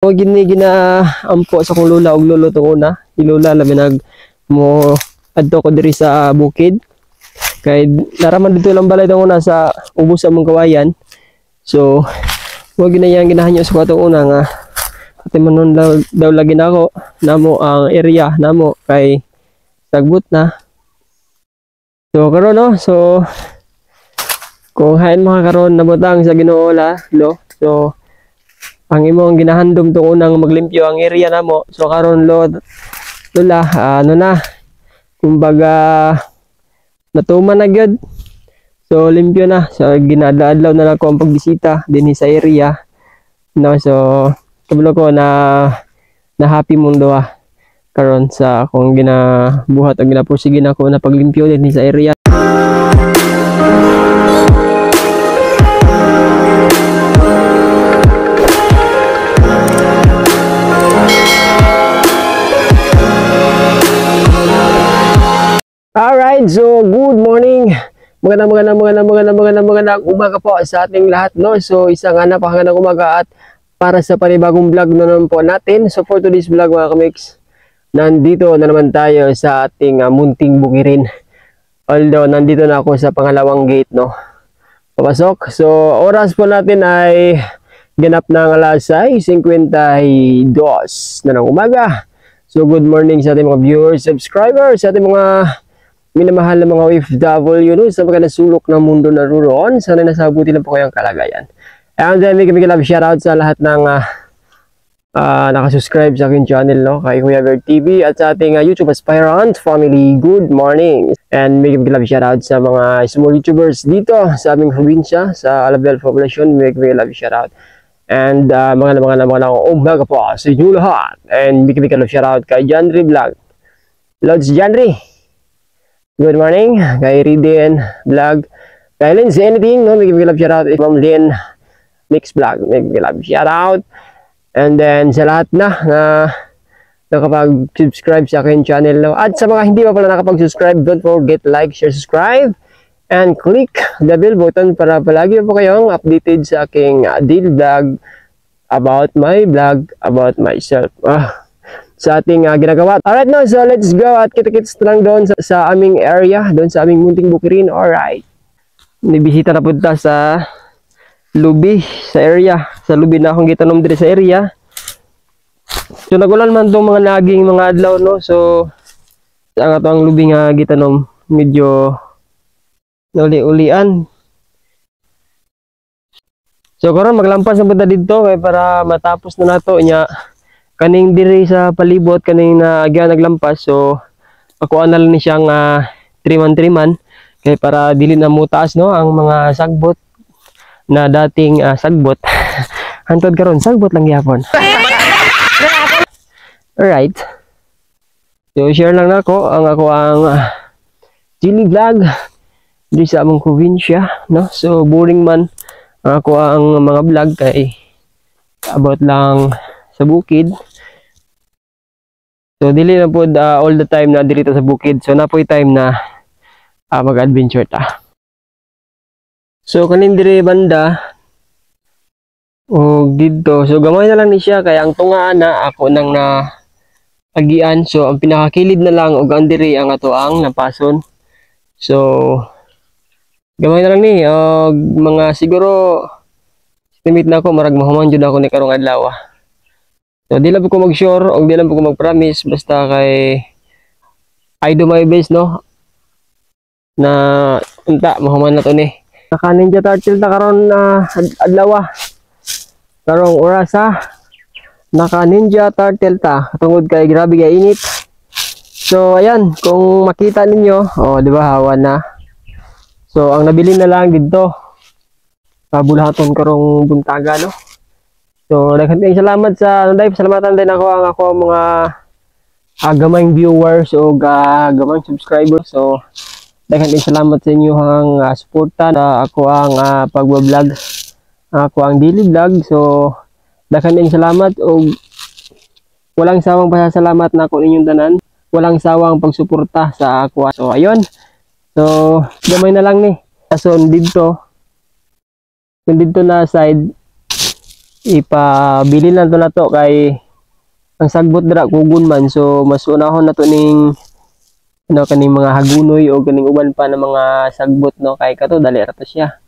O gini ginaampo sa kong lula og lolo tong una. Ilula labi nag mo adto ko diri sa bukid. Kay naraman dito lang balay tong una sa ubos sa mong kawayan. So mo ginayang ginahanyo sa katong una nga ati manon daw lagi nako namo ang area namo kay sagbot na. So karon no, so kung hain makakaroon na butang sa Ginoo la, lo. So ang imong ginahandom tong unang maglimpyo ang area namo. So karon lo lula ano na kumbaga natuman na gyud. So limpyo na. So ginadadlaw na nako ang pagbisita dinhi sa area. No, so kabalo ko na happy mong duha karon sa akong ginabuhat o ginapursige nako na paglimpyo dinhi sa area. Alright, so good morning. Magandang umaga po sa ating lahat, no. So isang napakagandang umaga at para sa panibagong vlog na naman po natin. So for today's vlog mga kamix, nandito na naman tayo sa ating munting bukirin. Although nandito na ako sa pangalawang gate, no. Papasok. So oras po natin ay ganap ng alas 6:52 na ng umaga. So good morning sa ating mga viewers, subscribers, sa ating mga minamahal na mga OFW, no, sa mga nasulok ng mundo na roon. Sana nasabuti lang po kayong kalagayan. And then may love shoutout sa lahat ng nakasubscribe sa aking channel, no, kay Kuya Bird TV at sa ating YouTube aspirant family. Good morning. And may love shoutout sa mga small YouTubers dito sa aming probinsya, sa Alabel population. May love shoutout. And mga umaga po sa inyo lahat. And may love shoutout kay Janry Vlog. Lods Janry, good morning. Kay Riden Vlog, kay Lindsay Anything, no, may love shoutout. From Lynn Mix Vlog, may love shoutout. And then sa lahat na nakapag-subscribe sa akin channel, no. At sa mga hindi pa pala nakapag-subscribe, don't forget like, share, subscribe, and click the bell button para palagi po kayong updated sa aking daily vlog about my vlog, about myself. Sa ating ginagawa. Alright, no, so let's go at kita-kits lang doon sa aming area, doon sa aming munting bukirin. Alright. Nibisita na punta sa lubi, sa area. Sa lubi na akong gitanom dito sa area. So nagulan man itong mga naging mga adlaw, no. So ang atong lubi nga gitanom medyo nauli-ulian. So karon maglampas na punta dito para matapos na nato nya kaning diri sa palibot kaning agya naglampas. So ako na lang ni siyang triman kay para dili na mo taas, no, ang mga sagbot na dating sagbot. Hantod karon sagbot lang gyapon. Alright. So share lang nako ang daily vlog di sa among probinsya, no. So boring man ako ang mga vlog kay about lang sa bukid. So dili na po all the time na dito sa bukid. So napoy time na mag-adventure ta. So kanin diri banda o dito. So gamay na lang ni siya kay ang tungaan na ako nang na agian. So ang pinakakilid na lang og andiri ang ato ang napason. So gamay na lang ni mga siguro estimate na ako marag mahuman jud ako ni karong adlaw. So di lang ko mag-sure o di lang ko mag-promise basta kay I do my best, no, na unta mahuman na to ni. Naka Ninja Turtle na karon adlaw. Karong oras naka Ninja Turtle ta tungod kay grabe kay init. So ayan, kung makita ninyo, di ba hawan na. So ang nabili na lang dito bulahaton karong buntaga, no. So daghang salamat sa salamatan din ako mga gamayng viewers o gamayng subscribers. So daghang salamat sa inyo ang suporta na ako ang pagba-vlog, ako ang daily vlog. So daghang salamat o walang sawang pasasalamat na ako ninyong tanan, walang sawang pagsuporta sa ako. So ayun, so gamay na lang ni. So dito na side ipabili lang to na to kay ang sagbot dira kugon man, so mas unahon na to ning ano kaning mga hagunoy o kaning uban pa ng mga sagbot no, kay kato dali ra to siya.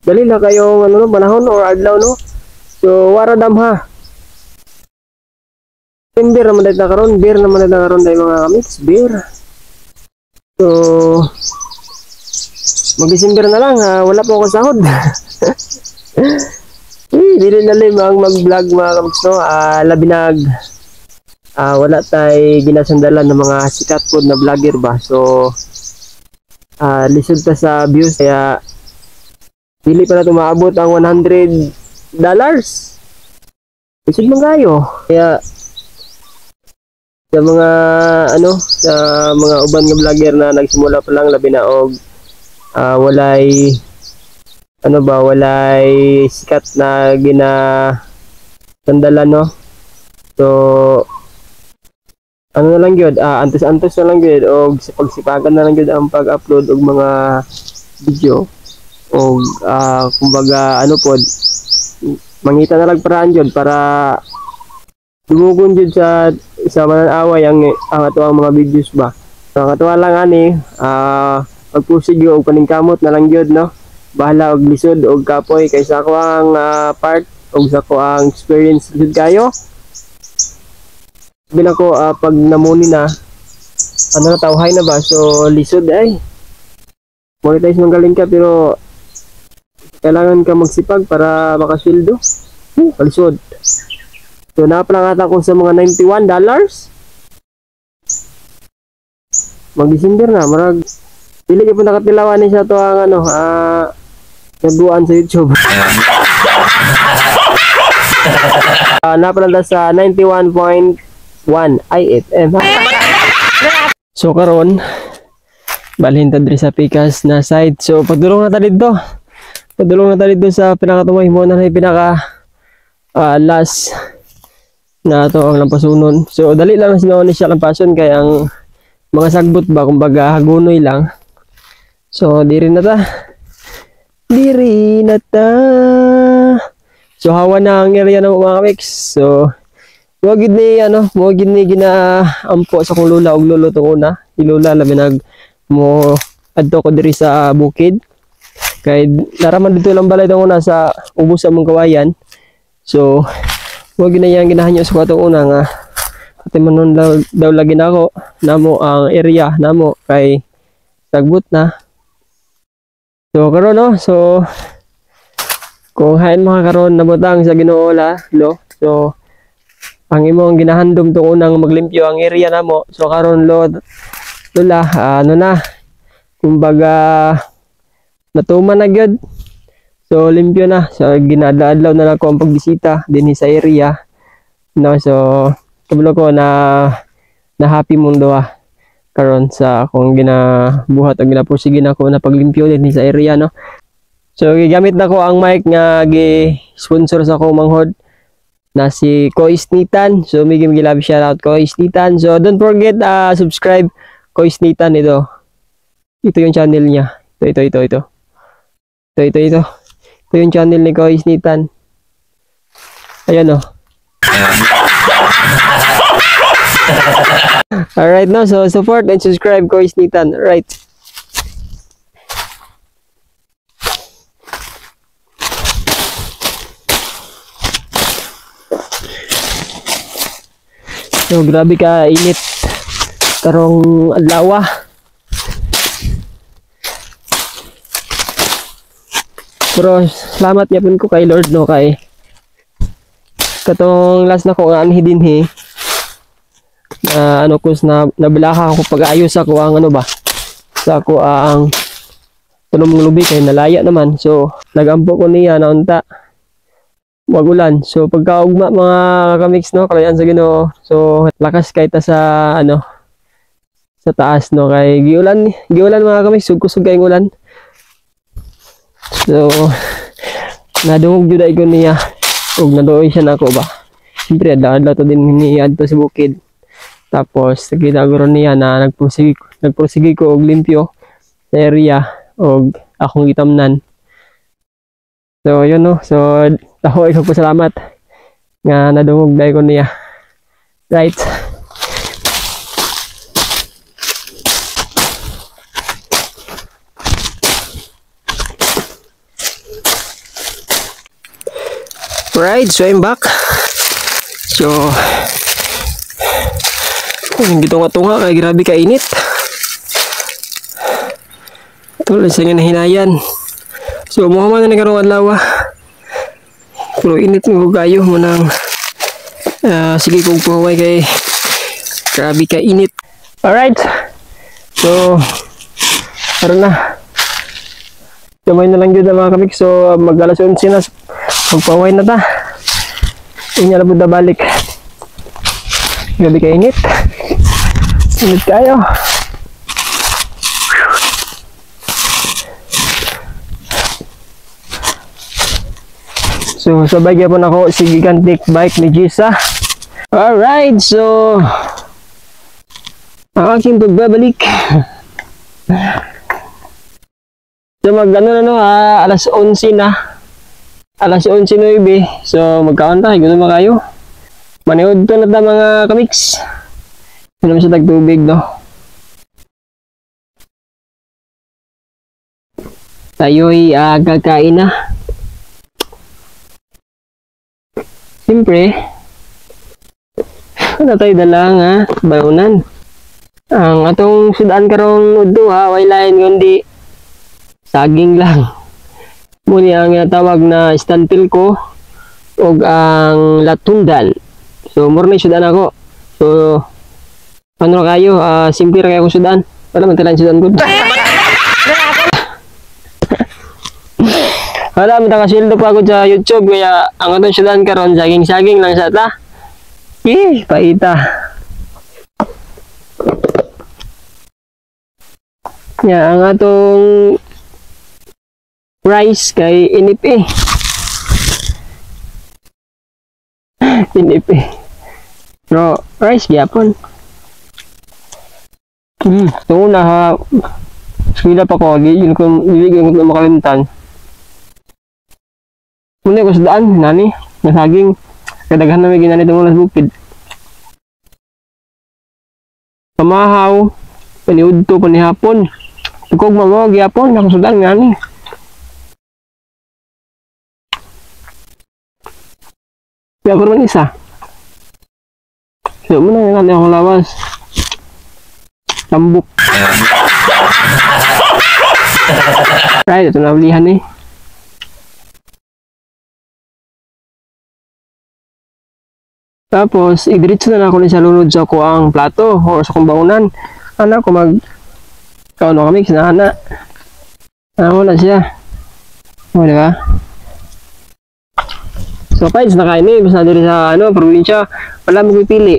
Dali na kayo ano no, panahon or adlaw no. So wara dam ha. Beer naman na karon, beer naman na karon dahil mga kamix, beer. So mag-December na lang ha, wala po ako sahod. Dili na lim ang mag-vlog mga kamix no, labinag wala tay ginasandalan ng mga sikat po na vlogger ba. So lisod ta sa views kaya dili pa na ito maabot ang $100. Lisod man kayo. Kaya sa mga ano, sa mga uban nga vlogger na nagsimula pa lang labi na og walay ano ba, walay sikat na ginasandalan no. So ano na lang gyud, antos-antos na lang gyud og pagsipagan na lang gyud ang pag-upload og mga video og kumbaga ano pod, mangita na lang paraan gyud para dumugon gyud sa mananaway ang ato ang mga videos ba. So katuwa lang ani pagpusig og paningkamot na lang gyud no. Bahala og lisod og kapoy kaysa ako ang part og sa ko ang experience lisod kayo. Bilang ko pag namuni na ano na tawhay na ba, so lisod ay monetize ng galing ka pero kailangan ka magsipag para makasweldo. Lisod. So napalang ata ko sa mga $91. Mag-December na, marag pili ko po nakatilawan ni siya to ang ano nagbuan sa YouTube. Napalanda sa 91.1 IFM. So karon balhin ta diri sa Pikas na side. So padulong na ta dito. Padulong na ta dito sa pinakatumay mo na pinaka last na to ang lampasunon. So dali lang sino ni siya lampason kay ang mga sagbot ba kumbaga hagunoy lang. So diri na ta. Diri na ta. So hawa na ang area ng mga mix. So wagid ni ano, wagid ni ginaampo sa kong lula og lolo to una. Ilula labi nag mo adto ko diri sa bukid. Kay naraman dito lang balay tong una sa ubos sa mong kawayan. So wagid na yang ginahanyo sa katong una nga ati manon daw lagi na ako namo ang area namo kay sagbot na. So karon no, so kung hain mga karon nabutang sa Ginoo lo. So ang imong ginahandom tong unang maglimpyo ang area namo. So karon lula ano na kumbaga natuman na gyud. So limpyo na. So ginadadlaw na nako ang pagbisita dinhi sa area. No, so kabalo ko na happy mong duha karon sa akong ginabuhat o ginapursige na ko na paglimpyo dinhi sa area no. So gigamit na ko ang mic nga gi-sponsor sa akong manghod na si Kois Nitan. So may gilabi shout out Kois Nitan. So don't forget subscribe Kois Nitan ito. Ito yung channel niya. Ito. Ito yung channel ni Kois Nitan. Ayan oh. Alright no, so support and subscribe Kois Nitan. Alright. So grabe ka init karong adlaw. Pero salamat yapon ko kay Lord no kay katong last na ko nga anhi dinhi ano ko na nabilaka ako pag-ayos ako ang ano ba sa ako ang tulong lubi kay nalaya naman. So nagampo ko niya na unta magulan. So pagkaugma mga kamix no kalayan sa Ginoo. So lakas kay ta sa ano sa taas no kay giulan mga kamix sugkusog kay ulan. So nadungog jud ay ko niya ug naduoy siya nako ba. Siyempre adlaw to din ni adto sa bukid. Tapos nagkita niya na nagpursige ko og limpyo sa area og akong gitamnan. So yun no. So ako ikaw po salamat nga nadungog dai ko niya. Right. Right, so I'm back. So gitunga-tunga kay grabe ka init. Tuloy sa nga hinayan. So mo man na karong adlaw. Pero init mo kayo mo nang sige kong puhuway kay grabe ka init. Alright. So tara na. Gamay na lang yun na mga kamik. So mag-alas 11 na. Magpahuway na ta. Inya na po na balik. Grabe ka init. Init kayo. So, sabay po ako si gigantic bike ni Gisa. Alright, so ang aking pagbabalik. So, alas 11 na. Alas 11:09. So, magkaon tayo. Gusto mo kayo? Maniod to na ta mga kamiks. Hindi naman siya tagtubig, no? Tayo'y kakain na. Siyempre, ano tayo dala nga, bayunan. Ang atong sudaan karong udto ha, way lain kundi saging lang. Muni ang tawag na stantil ko o ang latundal. So, mura na sudaan ako. So, ano kayo? Simple ra kayo kung sudaan. Wala man talang sudaan ko. Wala, matakasildo pa ako sa YouTube, kaya ang atong sudaan karon saging-saging lang sa ta. Paita. Ang atong rice kay inip inip pero rice gyapon. Ito na ha. Sila pa ko, yun ko makalimtan. Muna ko sa daan, nani, nasaging, kadaghan na may ginanit ng ulas bukid. Pamahaw, paniudto, panihapon. Tukog mamawag yapon, ako sa daan, nani. Kaya ko naman isa. So, muna nga natin akong lawas. Tambok. Right, ito na ulihan eh. Tapos, idiritso na ako sa lunod sa ko ang plato o sa kumbaunan. Anak ko kauno kami, sinahana. Wala siya. O, diba? So, kahit nakain basta dito sa probinsya, wala magpipili.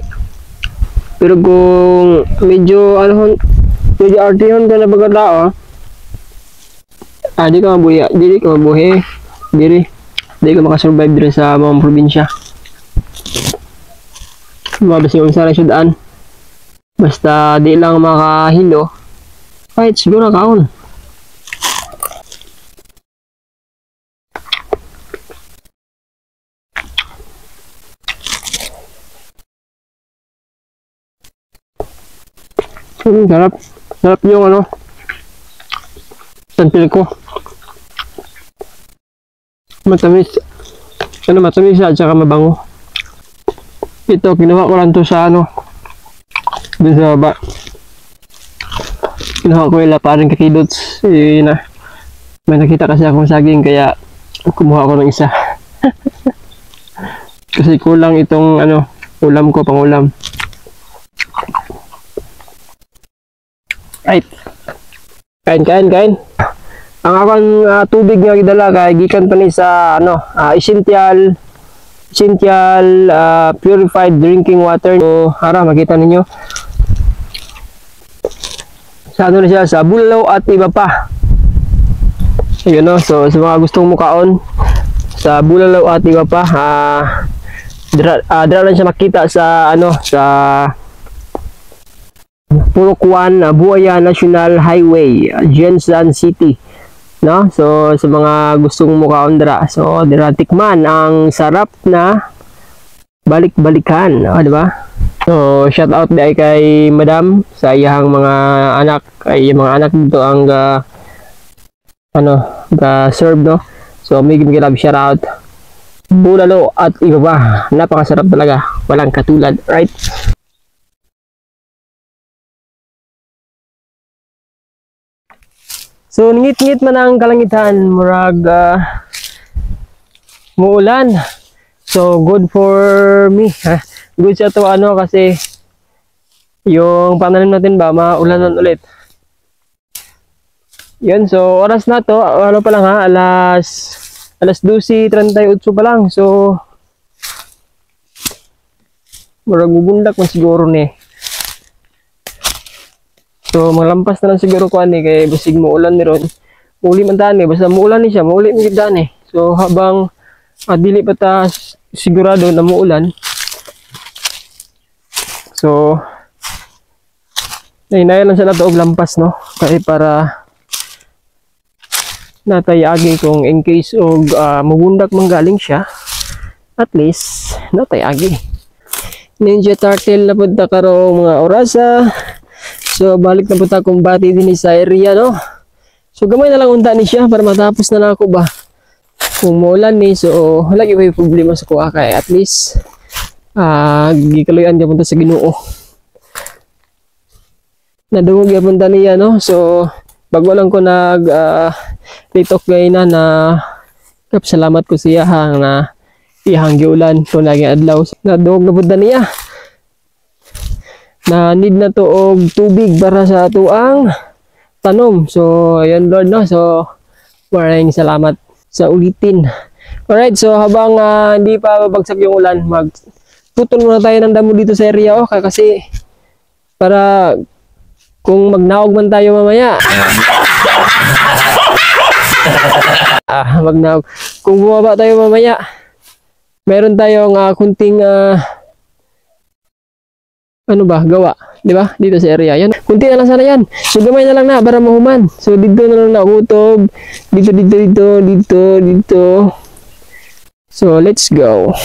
Pero kung medyo, medyo artihon ka na baga tao, di ka mabuhi, di ka makasurvive dito sa mga probinsya. Mabas yung sa syudaan. Basta di lang makahilo, kahit siguro kaon. Sarap yung santil ko. Matamis. Matamis siya at saka mabango. Ito, kinuha ko lang to sa dun sa baba. Kinuha ko yung laparin kakidots. May nakita kasi akong saging kaya kumuha ko ng isa. Kasi kulang itong ulam ko, pang ulam. Right. Kain. Ang akong tubig nga gidala kay gikan pa ni sa essential purified drinking water. So, hara makita ninyo. Sa na siya, sa Bulalo at iba pa. Ayun no, so sa mga gustong mukaon sa Bulalo at iba pa, dira lang siya makita sa sa Purokwan, Buaya National Highway, Jensan City. no? So sa mga gustong mukaon dira, so dira tikman ang sarap na balik-balikan, di ba? So shout out di kay Madam sa iyang mga anak, kay mga anak dito ang serve, no? So may love shout out, bulalo at iba pa, napakasarap talaga, walang katulad, right? So ngit-ngit man ang kalangitan, murag muulan. So good for me, good siya to kasi yung pananim natin ba maulanan ulit. Yun, so oras na to, pa lang alas 12:38 pa lang. So murag gugundak man siguro ni. So maglampas na lang siguro ko kay basig mo ulan ni ron. Muli man tani, basta muulan ni siya, muli mi gid ani. So habang dili pa ta sigurado na muulan. So nahinaya lang sa nato og lampas, no? Kay para natay agi kung in case og mugundak manggaling siya, at least natay agi. Ninja Turtle na punta karong mga orasa. So balik na punta kong bati din sa area, no? So gamay na lang unta ni siya para matapos na lang ako ba. Kung maulan ni, so wala gyud may problema sa kuha kay at least gikaluyan gyud punta sa Ginoo. Nadungog gyud punta niya, no? So bago lang ko nag TikTok ngayon na salamat ko siya na ihang giulan kung naging adlaw. Nadungog na punta niya. Na need na to og tubig para sa tuang tanom. So ayan Lord, no? So maraming salamat sa ulitin. Alright, so habang hindi pa babagsak yung ulan, magputol muna tayo ng damo dito sa area, kasi para kung magnaog man tayo mamaya magnaog, kung bumaba tayo mamaya, meron tayong kunting gawa, di ba? Dito sa area. Yan. Kunti na lang sana yan. So gamay na lang na para mahuman. So dito na lang na utob. Dito. So let's go.